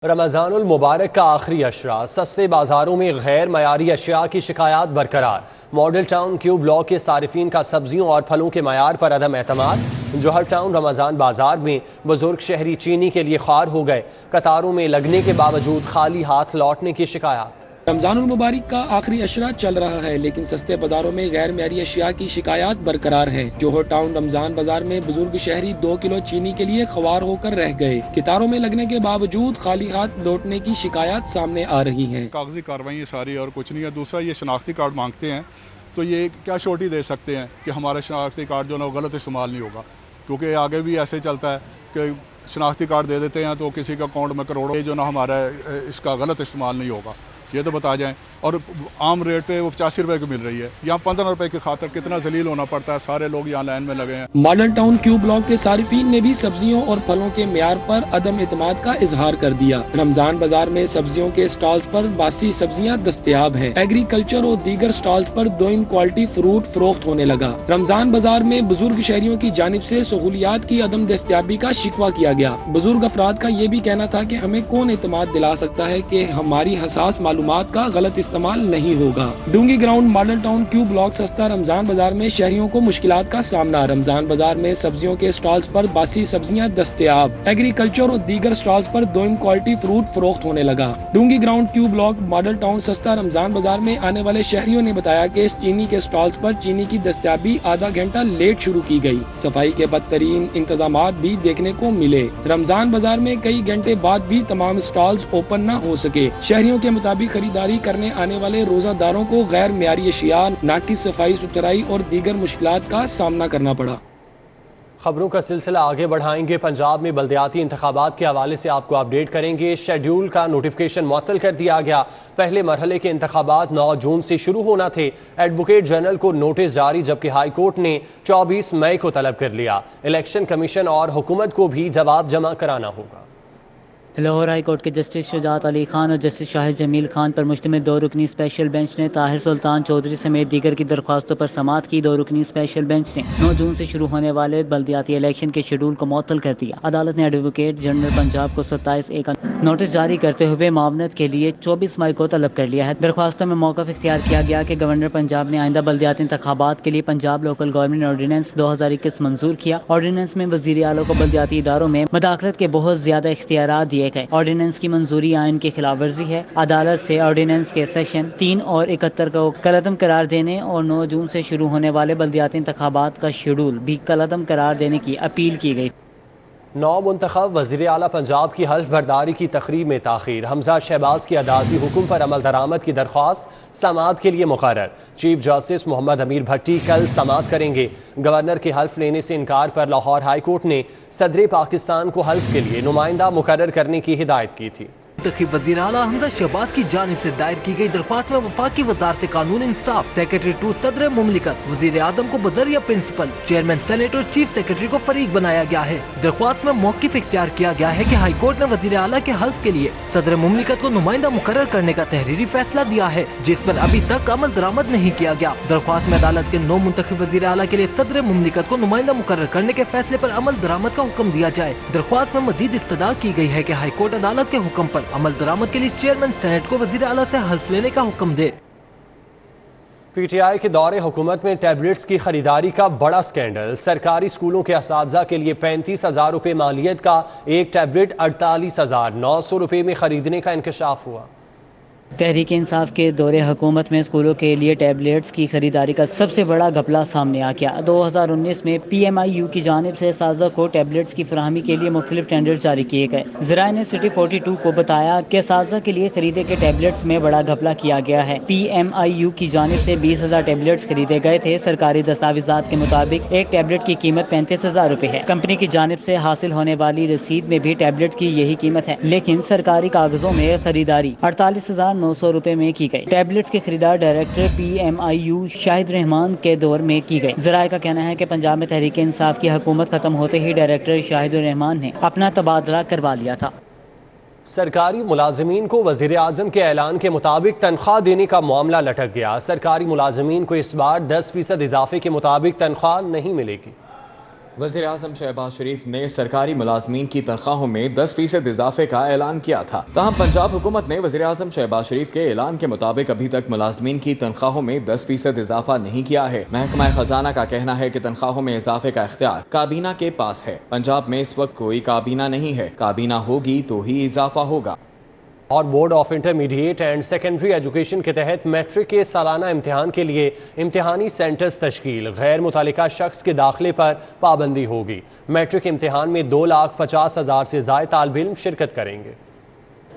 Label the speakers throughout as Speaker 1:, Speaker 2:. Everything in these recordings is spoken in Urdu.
Speaker 1: رمضان المبارک کا آخری عشرہ، سستے بازاروں میں غیر معیاری اشیاء کی شکایات برقرار۔ ماڈل ٹاؤن کیو بلاک کے صارفین کا سبزیوں اور پھلوں کے معیار پر عدم اعتماد۔ جوہر ٹاؤن رمضان بازار میں بزرگ شہری چینی کے لیے خوار ہو گئے، قطاروں میں لگنے کے باوجود خالی ہاتھ لوٹنے کی شکایات۔
Speaker 2: رمضان المبارک کا آخری عشرہ چل رہا ہے، لیکن سستے بازاروں میں غیر معیاری اشیاء کی شکایات برقرار ہے۔ جوہر ٹاؤن رمضان بازار میں بزرگ شہری 2 کلو چینی کے لیے خوار ہو کر رہ گئے، قطاروں میں لگنے کے باوجود خالی ہاتھ لوٹنے کی شکایات سامنے آ رہی ہیں۔
Speaker 3: کاغذی کارروائیں ساری اور کچھ نہیں ہے۔ دوسرا یہ شناختی کارڈ مانگتے ہیں تو یہ کیا شورٹی دے سکتے ہیں کہ ہمارا شناختی کارڈ جو نا غلط استعمال نہیں ہوگا، کیونکہ آگے بھی ایسے چلتا ہے کہ شناختی کارڈ دے دیتے ہیں تو کسی کا اکاؤنٹ میں کروڑوں جو نا ہمارا اس کا غلط استعمال نہیں ہوگا، یہ تو بتا جائیں۔ اور عام ریٹ پہ وہ 85 روپے کی مل رہی ہے، یہاں 15 روپے کی خاطر کتنا ذلیل ہونا پڑتا ہے، سارے لوگ یہاں لائن میں لگے ہیں۔
Speaker 2: ماڈل ٹاؤن کیو بلاک کے صارفین نے بھی سبزیوں اور پھلوں کے معیار پر عدم اعتماد کا اظہار کر دیا۔ رمضان بازار میں سبزیوں کے سٹالز پر باسی سبزیاں دستیاب ہیں، ایگریکلچر اور دیگر سٹالز پر دوئم کوالٹی فروٹ فروخت ہونے لگا۔ رمضان بازار میں بزرگ شہریوں کی جانب سے سہولیات کی عدم دستیابی کا شکوہ کیا گیا۔ بزرگ افراد کا یہ بھی کہنا تھا کہ ہمیں کون اعتماد دلا سکتا ہے کہ ہماری حساس معلومات کا غلط استعمال نہیں ہوگا۔ ڈونگی گراؤنڈ ماڈل ٹاؤن کیو بلاک سستا رمضان بازار میں شہریوں کو مشکلات کا سامنا۔ رمضان بازار میں سبزیوں کے سٹالز پر باسی سبزیاں دستیاب، ایگریکلچر اور دیگر سٹالز پر دوئم کوالٹی فروٹ فروخت ہونے لگا۔ ڈونگی گراؤنڈ کیو بلاک ماڈل ٹاؤن سستا رمضان بازار میں آنے والے شہریوں نے بتایا کہ اس چینی کے سٹالز پر چینی کی دستیابی آدھا گھنٹہ لیٹ شروع کی گئی۔ صفائی کے بدترین انتظامات بھی دیکھنے کو ملے۔ رمضان بازار میں کئی گھنٹے بعد بھی تمام سٹالز اوپن نہ ہو سکے۔ شہریوں کے مطابق خریداری کرنے آنے والے روزہ داروں کو غیر معیاری اشیاء، ناقص صفائی ستھرائی اور دیگر مشکلات کا سامنا کرنا پڑا۔
Speaker 1: خبروں کا سلسلہ آگے بڑھائیں گے۔ پنجاب میں بلدیاتی انتخابات کے حوالے سے آپ کو اپڈیٹ کریں گے۔ شیڈیول کا نوٹیفیکیشن معطل کر دیا گیا۔ پہلے مرحلے کے انتخابات 9 جون سے شروع ہونا تھے۔ ایڈوکیٹ جنرل کو نوٹس جاری، جبکہ ہائی کورٹ نے 24 مئی کو طلب کر لیا۔ الیکشن کمیشن اور حکومت کو بھی جواب جمع کرانا ہوگا۔
Speaker 4: لاہور ہائی کورٹ کے جسٹس شجاعت علی خان اور جسٹس شاہد جمیل خان پر مشتمل 2 رکنی اسپیشل بینچ نے طاہر سلطان چودھری سمیت دیگر کی درخواستوں پر سماعت کی۔ 2 رکنی اسپیشل بینچ نے 9 جون سے شروع ہونے والے بلدیاتی الیکشن کے شیڈول کو معطل کر دیا۔ عدالت نے ایڈوکیٹ جنرل پنجاب کو 27 کا نوٹس جاری کرتے ہوئے معاونت کے لیے 24 مئی کو طلب کر لیا ہے۔ درخواستوں میں موقف اختیار کیا گیا کہ گورنر پنجاب نے آئندہ بلدیاتی انتخابات کے لیے پنجاب لوکل گورنمنٹ آرڈیننس 2021 منظور کیا۔ آرڈیننس میں وزیر اعلیٰ کو بلدیاتی اداروں میں مداخلت کے بہت زیادہ اختیارات دیے گئے۔ آرڈیننس کی منظوری آئین کی خلاف ورزی ہے۔ عدالت سے آرڈیننس کے سیکشن 3 اور 71 کو کالعدم قرار دینے اور 9 جون سے شروع ہونے والے بلدیاتی انتخابات کا شیڈول بھی کالعدم قرار دینے کی اپیل کی گئی۔
Speaker 1: 9 منتخب وزیر اعلیٰ پنجاب کی حلف برداری کی تقریب میں تاخیر۔ حمزہ شہباز کی عدالتی حکم پر عمل درآمد کی درخواست سماعت کے لیے مقرر۔ چیف جسٹس محمد امیر بھٹی کل سماعت کریں گے۔ گورنر کے حلف لینے سے انکار پر لاہور ہائی کورٹ نے صدر پاکستان کو حلف کے لیے نمائندہ مقرر کرنے کی ہدایت کی تھی۔
Speaker 5: منتخب وزیر اعلیٰ حمزہ شہباز کی جانب سے دائر کی گئی درخواست میں وفاقی وزارت قانون انصاف، سیکرٹری ٹو صدر مملکت، وزیر اعظم کو بذریعہ پرنسپل، چیئرمین سینیٹ اور چیف سیکرٹری کو فریق بنایا گیا ہے۔ درخواست میں موقف اختیار کیا گیا ہے کہ ہائی کورٹ نے وزیر اعلیٰ کے حلف کے لیے صدر مملکت کو نمائندہ مقرر کرنے کا تحریری فیصلہ دیا ہے، جس پر ابھی تک عمل درآمد نہیں کیا گیا۔ درخواست میں عدالت کے 9 منتخب وزیر اعلیٰ کے لیے صدر مملکت کو نمائندہ مقرر کرنے کے فیصلے پر عمل درآمد کا حکم دیا جائے۔ درخواست میں مزید استدعا کی گئی ہے کہ ہائی کورٹ عدالت کے حکم پر عمل درآمد کے لیے چیئرمین سینیٹ کو وزیر اعلیٰ سے حلف لینے کا حکم دے۔
Speaker 1: پی ٹی آئی کے دور حکومت میں ٹیبلٹس کی خریداری کا بڑا سکینڈل۔ سرکاری اسکولوں کے اساتذہ کے لیے 35,000 روپے مالیت کا ایک ٹیبلٹ 48,900 روپے میں خریدنے کا انکشاف ہوا۔
Speaker 4: تحریک انصاف کے دور حکومت میں اسکولوں کے لیے ٹیبلٹس کی خریداری کا سب سے بڑا گھپلہ سامنے آ گیا۔ 2019 میں پی ایم آئی یو کی جانب سے اساتذہ کو ٹیبلٹس کی فراہمی کے لیے مختلف ٹینڈرز جاری کیے گئے۔ ذرائع نے سٹی 42 کو بتایا کہ اساتذہ کے لیے خریدے گئے ٹیبلٹس میں بڑا گھپلہ کیا گیا ہے۔ پی ایم آئی یو کی جانب سے 20,000 ٹیبلٹس خریدے گئے تھے۔ سرکاری دستاویزات کے مطابق ایک ٹیبلٹ کی قیمت 35,000 روپے ہے۔ کمپنی کی جانب سے حاصل ہونے والی رسید میں بھی ٹیبلٹ کی یہی قیمت ہے، لیکن سرکاری کاغذوں میں خریداری 48,900 روپے میں کی گئی۔ ٹیبلٹس کے خریدار director P M I U Shahid Rahman کے دور میں کی گئی۔ ذرائع کا کہنا ہے کہ پنجاب میں تحریک انصاف کی حکومت ختم ہوتے ہی ڈائریکٹر شاہد الرحمان نے اپنا تبادلہ کروا لیا تھا۔
Speaker 1: سرکاری ملازمین کو وزیر اعظم کے اعلان کے مطابق تنخواہ دینے کا معاملہ لٹک گیا۔ سرکاری ملازمین کو اس بار 10% اضافے کے مطابق تنخواہ نہیں ملے گی۔
Speaker 6: وزیر اعظم شہباز شریف نے سرکاری ملازمین کی تنخواہوں میں 10% اضافے کا اعلان کیا تھا، تاہم پنجاب حکومت نے وزیر اعظم شہباز شریف کے اعلان کے مطابق ابھی تک ملازمین کی تنخواہوں میں 10% اضافہ نہیں کیا ہے۔ محکمہ خزانہ کا کہنا ہے کہ تنخواہوں میں اضافے کا اختیار کابینہ کے پاس ہے۔ پنجاب میں اس وقت کوئی کابینہ نہیں ہے، کابینہ ہوگی تو ہی اضافہ ہوگا۔
Speaker 1: اور board of intermediate and secondary education کے تحت میٹرک کے سالانہ امتحان کے لیے امتحانی سینٹرز تشکیل، غیر متعلقہ شخص کے داخلے پر پابندی ہوگی۔ میٹرک امتحان میں 2,50,000 سے زائد طالب علم شرکت کریں گے۔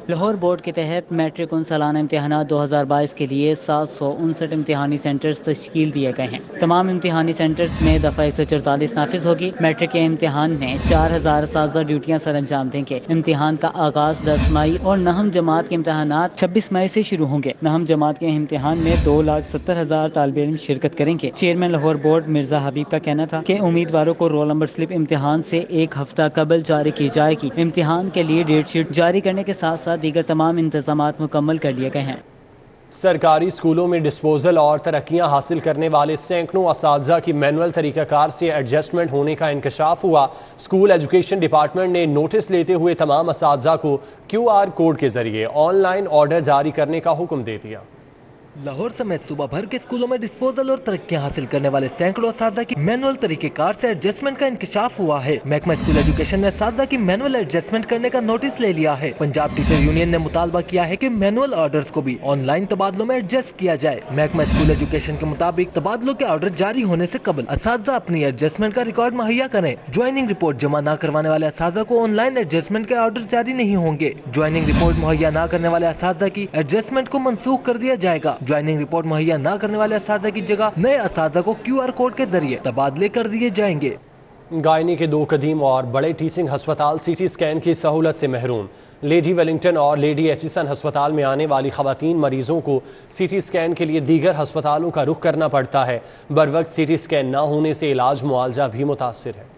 Speaker 4: لاہور بورڈ کے تحت میٹرک ان سالانہ امتحانات 2022 کے لیے 759 امتحانی سینٹرز تشکیل دیے گئے ہیں۔ تمام امتحانی سینٹرز میں دفعہ 144 نافذ ہوگی۔ میٹرک کے امتحان میں 4,000 اساتذہ ڈیوٹیاں سر انجام دیں گے۔ امتحان کا آغاز 10 مئی اور نہم جماعت کے امتحانات 26 مئی سے شروع ہوں گے۔ نہم جماعت کے امتحان میں 2,70,000 طالب علم شرکت کریں گے۔ چیئرمین لاہور بورڈ مرزا حبیب کا کہنا تھا کہ امیدواروں کو رول نمبر سلپ امتحان سے ایک ہفتہ قبل جاری کی جائے گی۔ امتحان کے لیے ڈیٹ شیٹ جاری کرنے کے ساتھ دیگر تمام انتظامات مکمل کر لیے گئے ہیں۔
Speaker 1: سرکاری اسکولوں میں ڈسپوزل اور ترقیاں حاصل کرنے والے سینکڑوں اساتذہ کی مینول طریقہ کار سے ایڈجسٹمنٹ ہونے کا انکشاف ہوا۔ اسکول ایجوکیشن ڈپارٹمنٹ نے نوٹس لیتے ہوئے تمام اساتذہ کو QR کوڈ کے ذریعے آن لائن آرڈر جاری کرنے کا حکم دے دیا۔
Speaker 5: لاہور سمیت صوبہ بھر کے اسکولوں میں ڈسپوزل اور ترقیاں حاصل کرنے والے سینکڑوں اساتذہ کی مینول طریقہ کار سے ایڈجسٹمنٹ کا انکشاف ہوا ہے۔ محکمہ اسکول ایجوکیشن نے اساتذہ کی مینول ایڈجسٹمنٹ کرنے کا نوٹس لے لیا ہے۔ پنجاب ٹیچر یونین نے مطالبہ کیا ہے کہ مینول آرڈرز کو بھی آن لائن تبادلوں میں ایڈجسٹ کیا جائے۔ محکمہ اسکول ایجوکیشن کے مطابق تبادلوں کے آرڈر جاری ہونے سے قبل اساتذہ اپنی ایڈجسٹمنٹ کا ریکارڈ مہیا کریں۔ جوائننگ رپورٹ جمع نہ کروانے والے اساتذہ کو آن لائن ایڈجسٹمنٹ کے آرڈر جاری نہیں ہوں گے۔ جوائننگ رپورٹ مہیا نہ کرنے والے اساتذہ کی ایڈجسٹمنٹ کو منسوخ کر دیا جائے گا۔ جوائننگ رپورٹ مہیا نہ کرنے والے اساتذہ کی جگہ نئے اساتذہ کو QR کوڈ کے ذریعے تبادلے کر دیے جائیں گے۔
Speaker 1: گائنی کے 2 قدیم اور بڑے ٹیچنگ ہسپتال CT اسکین کی سہولت سے محروم۔ لیڈی ویلنگٹن اور لیڈی ایچسن ہسپتال میں آنے والی خواتین مریضوں کو CT اسکین کے لیے دیگر ہسپتالوں کا رخ کرنا پڑتا ہے۔ بروقت CT اسکین نہ ہونے سے علاج معالجہ بھی متاثر ہے۔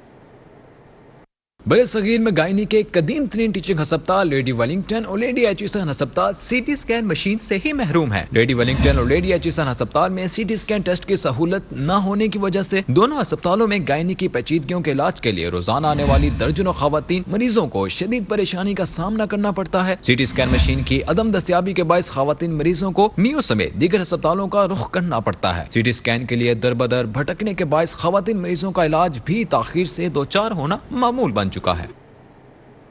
Speaker 7: بڑے صغیر میں گائنی کے قدیم ترین ٹیچنگ ہسپتال لیڈی ویلنگٹن اور لیڈی ایچسن ہسپتال CT اسکین مشین سے ہی محروم ہے۔ لیڈی ویلنگٹن اور لیڈی ایچسن ہسپتال میں CT اسکین ٹیسٹ کی سہولت نہ ہونے کی وجہ سے دونوں ہسپتالوں میں گائنی کی پیچیدگیوں کے علاج کے لیے روزانہ آنے والی درجنوں خواتین مریضوں کو شدید پریشانی کا سامنا کرنا پڑتا ہے۔ CT اسکین مشین کی عدم دستیابی کے باعث خواتین مریضوں کو میو سمیت دیگر ہسپتالوں کا رخ کرنا پڑتا ہے۔ CT اسکین کے لیے در بدر بھٹکنے کے باعث خواتین مریضوں کا علاج بھی تاخیر سے دوچار ہونا معمول بن چکا ہے۔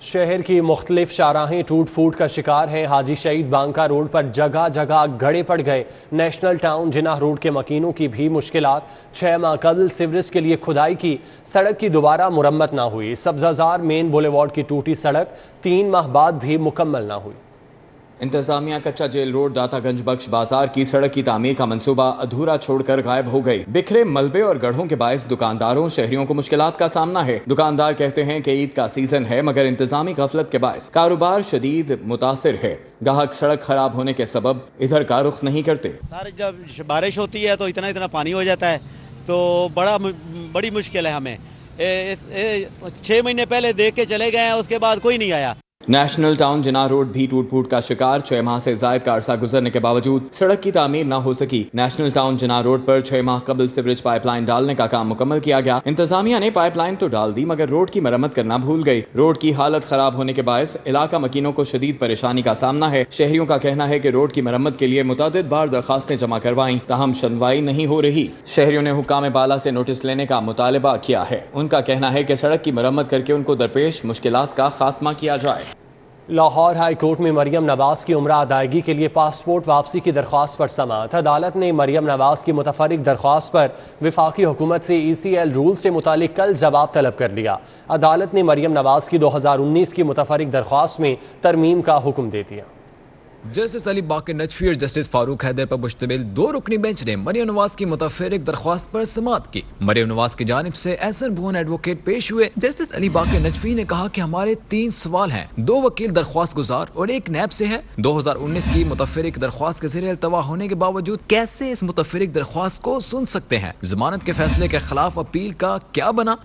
Speaker 1: شہر کی مختلف شاہراہیں ٹوٹ پھوٹ کا شکار ہیں۔ حاجی شہید بانکا روڈ پر جگہ جگہ گڑھے پڑ گئے۔ نیشنل ٹاؤن جناح روڈ کے مکینوں کی بھی مشکلات۔ 6 ماہ قبل سیوریج کے لیے کھدائی کی، سڑک کی دوبارہ مرمت نہ ہوئی۔ سبزہ مین بولیوارڈ کی ٹوٹی سڑک 3 ماہ بعد بھی مکمل نہ ہوئی۔
Speaker 6: انتظامیہ کچا جیل روڈ داتا گنج بخش بازار کی سڑک کی تعمیر کا منصوبہ ادھورا چھوڑ کر غائب ہو گئی۔ بکھرے ملبے اور گڑھوں کے باعث دکانداروں شہریوں کو مشکلات کا سامنا ہے۔ دکاندار کہتے ہیں کہ عید کا سیزن ہے مگر انتظامی غفلت کے باعث کاروبار شدید متاثر ہے۔ گاہک سڑک خراب ہونے کے سبب ادھر کا رخ نہیں کرتے۔
Speaker 8: سارے جب بارش ہوتی ہے تو اتنا پانی ہو جاتا ہے تو بڑی مشکل ہے ہمیں۔ 6 مہینے پہلے دیکھ کے چلے گئے ہیں، اس کے بعد کوئی نہیں آیا۔
Speaker 6: نیشنل ٹاؤن جناح روڈ بھی ٹوٹ پھوٹ کا شکار۔ 6 ماہ سے زائد کا عرصہ گزرنے کے باوجود سڑک کی تعمیر نہ ہو سکی۔ نیشنل ٹاؤن جناح روڈ پر 6 ماہ قبل سیوریج پائپ لائن ڈالنے کا کام مکمل کیا گیا۔ انتظامیہ نے پائپ لائن تو ڈال دی مگر روڈ کی مرمت کرنا بھول گئی۔ روڈ کی حالت خراب ہونے کے باعث علاقہ مکینوں کو شدید پریشانی کا سامنا ہے۔ شہریوں کا کہنا ہے کہ روڈ کی مرمت کے لیے متعدد بار درخواستیں جمع کروائیں تاہم سنوائی نہیں ہو رہی۔ شہریوں نے حکام بالا سے نوٹس لینے کا مطالبہ کیا ہے۔ ان کا کہنا ہے کہ سڑک کی مرمت کر کے ان کو درپیش مشکلات کا خاتمہ کیا جائے۔
Speaker 1: لاہور ہائی کورٹ میں مریم نواز کی عمرہ ادائیگی کے لیے پاسپورٹ واپسی کی درخواست پر سماعت۔ عدالت نے مریم نواز کی متفرق درخواست پر وفاقی حکومت سے ECL رول سے متعلق کل جواب طلب کر لیا۔ عدالت نے مریم نواز کی 2019 کی متفرق درخواست میں ترمیم کا حکم دے دیا۔
Speaker 7: جسٹس علی باقر نجفی اور جسٹس فاروق حیدر پر مشتمل 2 رکنی بینچ نے مریم نواز کی متفرق درخواست پر سماعت کی۔ مریم نواز کی جانب سے احسن بھون ایڈوکیٹ پیش ہوئے۔ جسٹس علی باقر نجفی نے کہا کہ ہمارے 3 سوال ہیں، 2 وکیل درخواست گزار اور 1 نیب سے ہے۔ 2019 کی متفرق درخواست کے زیر التوا ہونے کے باوجود کیسے اس متفرق درخواست کو سن سکتے ہیں؟ ضمانت کے فیصلے کے خلاف اپیل کا کیا بنا؟